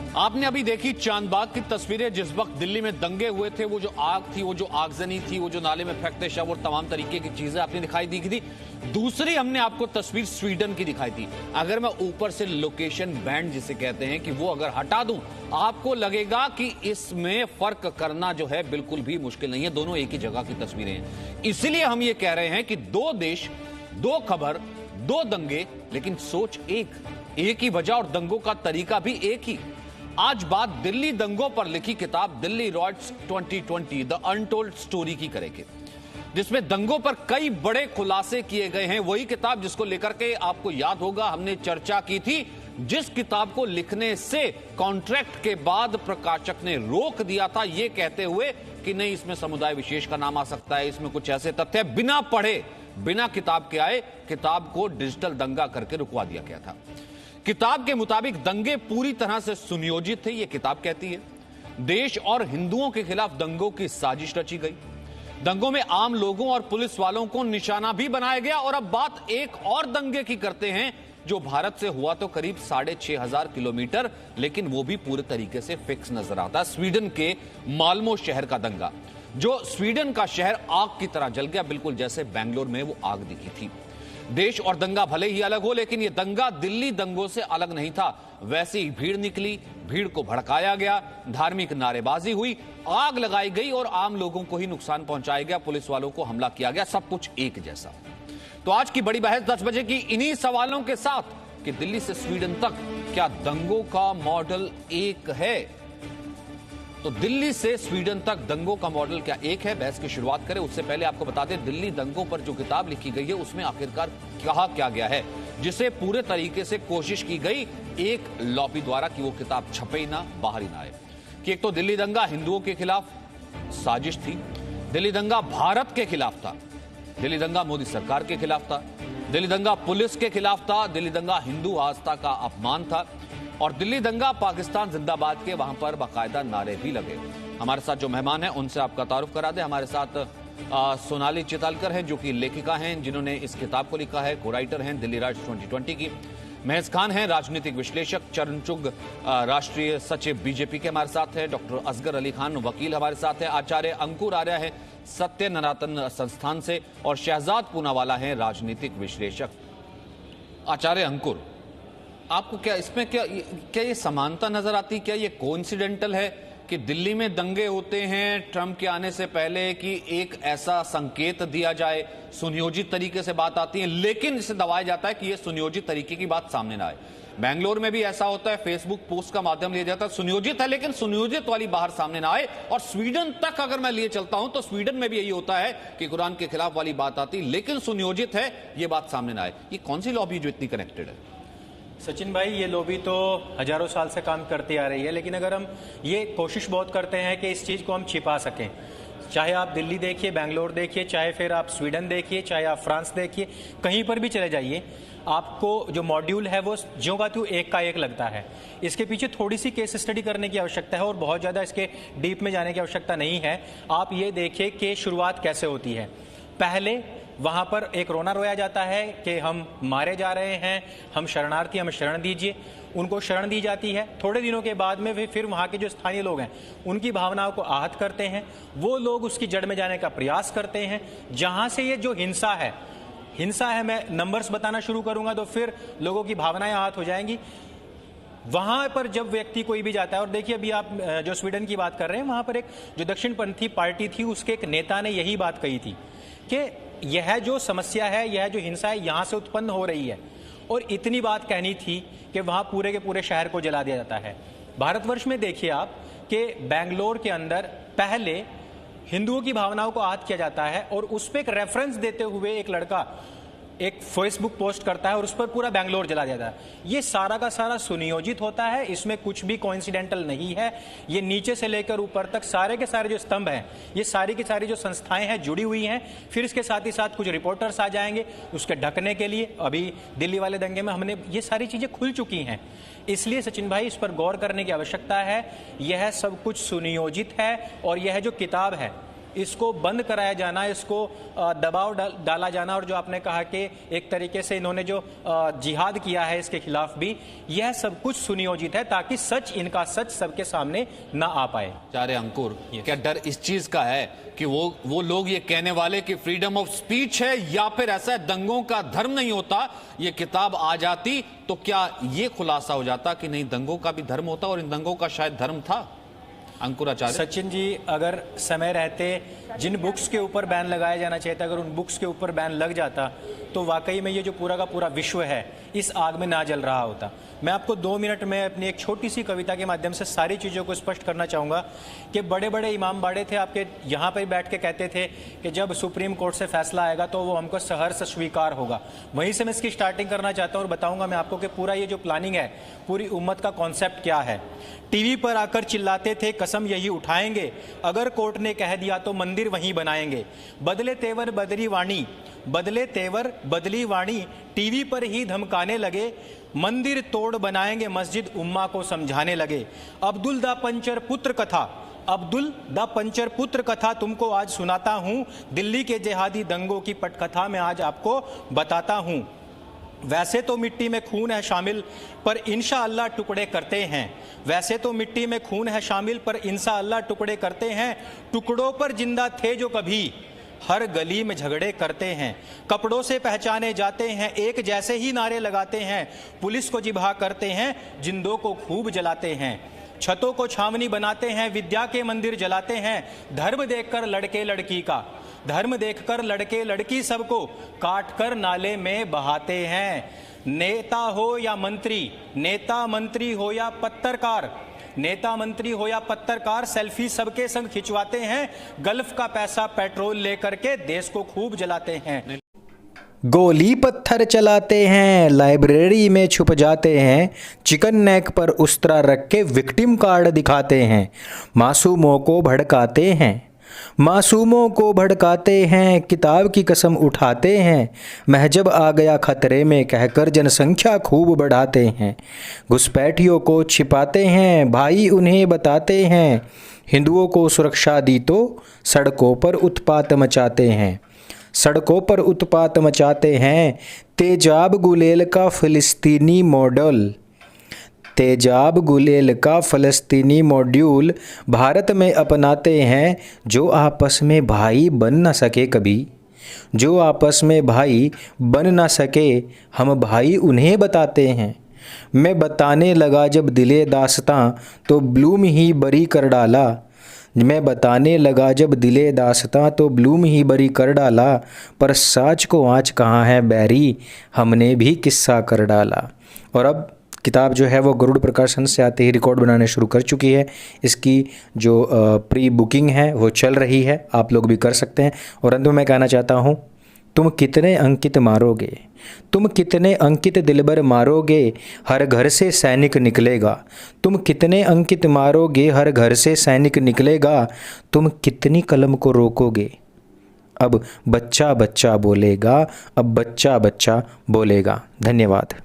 आपने अभी देखी चांदबाग की तस्वीरें। जिस वक्त दिल्ली में दंगे हुए थे, वो जो आग थी, वो जो आगजनी थी, वो जो नाले में फेंकते शव और तमाम तरीके की चीजें आपने दिखाई दी थी। दूसरी हमने आपको तस्वीर स्वीडन की दिखाई थी। अगर मैं ऊपर से लोकेशन बैंड जिसे कहते हैं कि वो अगर हटा दूं, आपको लगेगा कि इसमें फर्क करना जो है बिल्कुल भी मुश्किल नहीं है। दोनों एक ही जगह की तस्वीरें हैं। इसलिए हम ये कह रहे हैं कि दो देश, दो खबर, दो दंगे, लेकिन सोच एक ही वजह और दंगों का तरीका भी एक ही। आज बात दिल्ली दंगों पर लिखी किताब Delhi riots 2020 the untold story की करेंगे, जिसमें दंगों पर कई बड़े खुलासे किए गए हैं। वही किताब जिसको लेकर के आपको याद होगा हमने चर्चा की थी, जिस किताब को लिखने से कॉन्ट्रैक्ट के बाद प्रकाशक ने रोक दिया था, यह कहते हुए कि नहीं, इसमें समुदाय विशेष का नाम आ सकता है, इसमें कुछ ऐसे तथ्य बिना पढ़े, बिना किताब के आए, किताब को डिजिटल दंगा करके रुकवा दिया गया था। किताब के मुताबिक दंगे पूरी तरह से सुनियोजित थे, यह किताब कहती है। देश और हिंदुओं के खिलाफ दंगों की साजिश रची गई। दंगों में आम लोगों और पुलिस वालों को निशाना भी बनाया गया। और अब बात एक और दंगे की करते हैं, जो भारत से हुआ तो करीब 6,500 किलोमीटर, लेकिन वो भी पूरे तरीके से फिक्स नजर आता है। स्वीडन के माल्मो शहर का दंगा, जो स्वीडन का शहर आग की तरह जल गया, बिल्कुल जैसे बेंगलोर में वो आग दिखी थी। देश और दंगा भले ही अलग हो, लेकिन यह दंगा दिल्ली दंगों से अलग नहीं था। वैसे ही भीड़ निकली, भीड़ को भड़काया गया, धार्मिक नारेबाजी हुई, आग लगाई गई और आम लोगों को ही नुकसान पहुंचाया गया, पुलिस वालों को हमला किया गया, सब कुछ एक जैसा। तो आज की बड़ी बहस 10 बजे की इन्हीं सवालों के साथ कि दिल्ली से स्वीडन तक क्या दंगों का मॉडल एक है। तो दिल्ली से स्वीडन तक दंगों का मॉडल क्या एक है? बहस की शुरुआत करें उससे पहले आपको बता दें, दिल्ली दंगों पर जो किताब लिखी गई है उसमें आखिरकार कहा क्या गया है, जिसे पूरे तरीके से कोशिश की गई एक लॉबी द्वारा कि वो किताब छपे ही ना, बाहर ही ना आए। कि एक तो दिल्ली दंगा हिंदुओं के खिलाफ साजिश थी, दिल्ली दंगा भारत के खिलाफ था, दिल्ली दंगा मोदी सरकार के खिलाफ था, दिल्ली दंगा पुलिस के खिलाफ था, दिल्ली दंगा हिंदू आस्था का अपमान था, और दिल्ली दंगा पाकिस्तान जिंदाबाद के वहां पर बाकायदा नारे भी लगे। हमारे साथ जो मेहमान हैं उनसे आपका तारुफ करा दें। हमारे साथ सोनाली चितालकर हैं, जो कि लेखिका हैं, जिन्होंने इस किताब को लिखा है, को राइटर हैं दिल्ली राइट्स 2020 की। महज खान हैं, राजनीतिक विश्लेषक, चरणचुग राष्ट्रीय सचिव बीजेपी के हमारे साथ हैं। डॉक्टर असगर अली खान वकील हमारे साथ हैं। आचार्य अंकुर आर्य है सत्य नरातन संस्थान से, और शहजाद पूनावाला हैं राजनीतिक विश्लेषक। आचार्य अंकुर, आपको क्या इसमें क्या ये समानता नजर आती, क्या ये कोइंसिडेंटल है कि दिल्ली में दंगे होते हैं ट्रंप के आने से पहले कि एक ऐसा संकेत दिया जाए, सुनियोजित तरीके से बात आती है, लेकिन इसे दबाया जाता है कि ये सुनियोजित तरीके की बात सामने ना आए। बेंगलोर में भी ऐसा होता है, फेसबुक पोस्ट का माध्यम लिया जाता है, सुनियोजित है लेकिन सुनियोजित वाली बाहर सामने ना आए। और स्वीडन तक अगर मैं लिए चलता हूं तो स्वीडन में भी यही होता है कि कुरान के खिलाफ वाली बात आती, लेकिन सुनियोजित है, ये बात सामने ना आए। ये कौन सी लॉबी जो इतनी कनेक्टेड है? सचिन भाई, ये लॉबी तो हजारों साल से काम करती आ रही है, लेकिन अगर हम ये कोशिश बहुत करते हैं कि इस चीज़ को हम छिपा सकें, चाहे आप दिल्ली देखिए, बेंगलोर देखिए, चाहे फिर आप स्वीडन देखिए, चाहे आप फ्रांस देखिए, कहीं पर भी चले जाइए, आपको जो मॉड्यूल है वो ज्यों का त्यों एक का एक लगता है। इसके पीछे थोड़ी सी केस स्टडी करने की आवश्यकता है और बहुत ज़्यादा इसके डीप में जाने की आवश्यकता नहीं है। आप ये देखिए कि शुरुआत कैसे होती है। पहले वहाँ पर एक रोना रोया जाता है कि हम मारे जा रहे हैं, हम शरणार्थी, हमें शरण दीजिए। उनको शरण दी जाती है। थोड़े दिनों के बाद में फिर वहाँ के जो स्थानीय लोग हैं उनकी भावनाओं को आहत करते हैं, वो लोग उसकी जड़ में जाने का प्रयास करते हैं। जहाँ से ये जो हिंसा है, मैं नंबर्स बताना शुरू करूँगा तो फिर लोगों की भावनाएं आहत हो जाएंगी। वहां पर जब व्यक्ति कोई भी जाता है, और देखिए अभी आप जो स्वीडन की बात कर रहे हैं, वहां पर एक जो दक्षिणपंथी पार्टी थी, उसके एक नेता ने यही बात कही थी कि यह जो समस्या है, यह जो हिंसा है, यहां से उत्पन्न हो रही है। और इतनी बात कहनी थी कि वहां पूरे के पूरे शहर को जला दिया जाता है। भारतवर्ष में देखिए आप कि बेंगलोर के अंदर पहले हिंदुओं की भावनाओं को आहत किया जाता है और उस पर एक रेफरेंस देते हुए एक लड़का एक फेसबुक पोस्ट करता है और उस पर पूरा बेंगलोर जला जाता है। ये सारा का सारा सुनियोजित होता है, इसमें कुछ भी कोइंसिडेंटल नहीं है। ये नीचे से लेकर ऊपर तक सारे के सारे जो स्तंभ हैं, ये सारी की सारी जो संस्थाएं हैं जुड़ी हुई हैं। फिर इसके साथ ही साथ कुछ रिपोर्टर्स आ जाएंगे उसके ढकने के लिए। अभी दिल्ली वाले दंगे में हमने ये सारी चीजें खुल चुकी हैं। इसलिए सचिन भाई, इस पर गौर करने की आवश्यकता है। यह सब कुछ सुनियोजित है और यह जो किताब है इसको बंद कराया जाना, इसको दबाव डाला जाना, और जो आपने कहा कि एक तरीके से इन्होंने जो जिहाद किया है इसके खिलाफ भी, यह सब कुछ सुनियोजित है ताकि सच, इनका सच सबके सामने ना आ पाए। चारे अंकुर, क्या डर इस चीज का है कि वो लोग ये कहने वाले कि फ्रीडम ऑफ स्पीच है, या फिर ऐसा है दंगों का धर्म नहीं होता, ये किताब आ जाती तो क्या ये खुलासा हो जाता कि नहीं दंगों का भी धर्म होता और इन दंगों का शायद धर्म था? अंकुर आचार्य। सचिन जी, अगर समय रहते जिन बुक्स के ऊपर बैन लगाया जाना चाहिए था, अगर उन बुक्स के ऊपर बैन लग जाता तो वाकई में ये जो पूरा का पूरा विश्व है इस आग में ना जल रहा होता। मैं आपको 2 मिनट में अपनी एक छोटी सी कविता के माध्यम से सारी चीज़ों को स्पष्ट करना चाहूँगा कि बड़े बड़े इमाम बाड़े थे आपके यहाँ पर बैठ के कहते थे कि जब सुप्रीम कोर्ट से फैसला आएगा तो वो हमको सहर्ष स्वीकार होगा। वहीं से मैं इसकी स्टार्टिंग करना चाहता हूँ और बताऊँगा मैं आपको कि पूरा ये जो प्लानिंग है, पूरी उम्मत का कॉन्सेप्ट क्या है। टीवी पर आकर चिल्लाते थे कसम यही उठाएंगे, अगर कोर्ट ने कह दिया तो मंदिर वहीं बनाएंगे। बदले तेवर बदली वाणी, बदले तेवर बदली वाणी, टीवी पर ही धमकाने लगे, मंदिर तोड़ बनाएंगे मस्जिद उम्मा को समझाने लगे। अब्दुल द पंचर पुत्र कथा, अब्दुल द पंचर पुत्र कथा तुमको आज सुनाता हूँ, दिल्ली के जिहादी दंगों की पटकथा मैं आज आपको बताता हूँ। वैसे तो मिट्टी में खून है शामिल पर इंशाअल्लाह टुकड़े करते हैं, वैसे तो मिट्टी में खून है शामिल पर इंशाअल्लाह टुकड़े करते हैं। टुकड़ों पर जिंदा थे जो कभी हर गली में झगड़े करते हैं, कपड़ों से पहचाने जाते हैं एक जैसे ही नारे लगाते हैं, पुलिस को जिबा करते हैं जिंदों को खूब जलाते हैं, छतों को छावनी बनाते हैं विद्या के मंदिर जलाते हैं। धर्म देखकर लड़के लड़की का, धर्म देखकर लड़के लड़की सबको काट कर नाले में बहाते हैं। नेता हो या मंत्री, नेता मंत्री हो या पत्रकार, नेता मंत्री हो या पत्रकार, सेल्फी सबके संग खिंचवाते हैं, गल्फ का पैसा पेट्रोल लेकर के देश को खूब जलाते हैं। गोली पत्थर चलाते हैं, लाइब्रेरी में छुप जाते हैं, चिकन नेक पर उस्तरा रख के विक्टिम कार्ड दिखाते हैं, मासूमों को भड़काते हैं, मासूमों को भड़काते हैं, किताब की कसम उठाते हैं, महजब आ गया खतरे में कहकर जनसंख्या खूब बढ़ाते हैं, घुसपैठियों को छिपाते हैं, भाई उन्हें बताते हैं, हिंदुओं को सुरक्षा दी तो सड़कों पर उत्पात मचाते हैं, सड़कों पर उत्पात मचाते हैं। तेजाब गुलेल का फ़िलिस्तीनी मॉडल, तेजाब गुलेल का फ़लस्तीनी मॉड्यूल भारत में अपनाते हैं, जो आपस में भाई बन ना सके कभी, जो आपस में भाई बन ना सके, हम भाई उन्हें बताते हैं। मैं बताने लगा जब दिले दास्तां तो ब्लूम ही बरी कर डाला, मैं बताने लगा जब दिले दास्तां तो ब्लूम ही बरी कर डाला, पर साच को आँच कहाँ है बैरी, हमने भी किस्सा कर डाला। और अब किताब जो है वो गरुड़ प्रकाशन से आते ही रिकॉर्ड बनाने शुरू कर चुकी है। इसकी जो प्री बुकिंग है वो चल रही है, आप लोग भी कर सकते हैं। और अंत में मैं कहना चाहता हूँ, तुम कितने अंकित मारोगे, तुम कितने अंकित दिलबर मारोगे, हर घर से सैनिक निकलेगा, तुम कितने अंकित मारोगे, हर घर से सैनिक निकलेगा, तुम कितनी कलम को रोकोगे, अब बच्चा बच्चा बोलेगा, अब बच्चा बच्चा बोलेगा। धन्यवाद।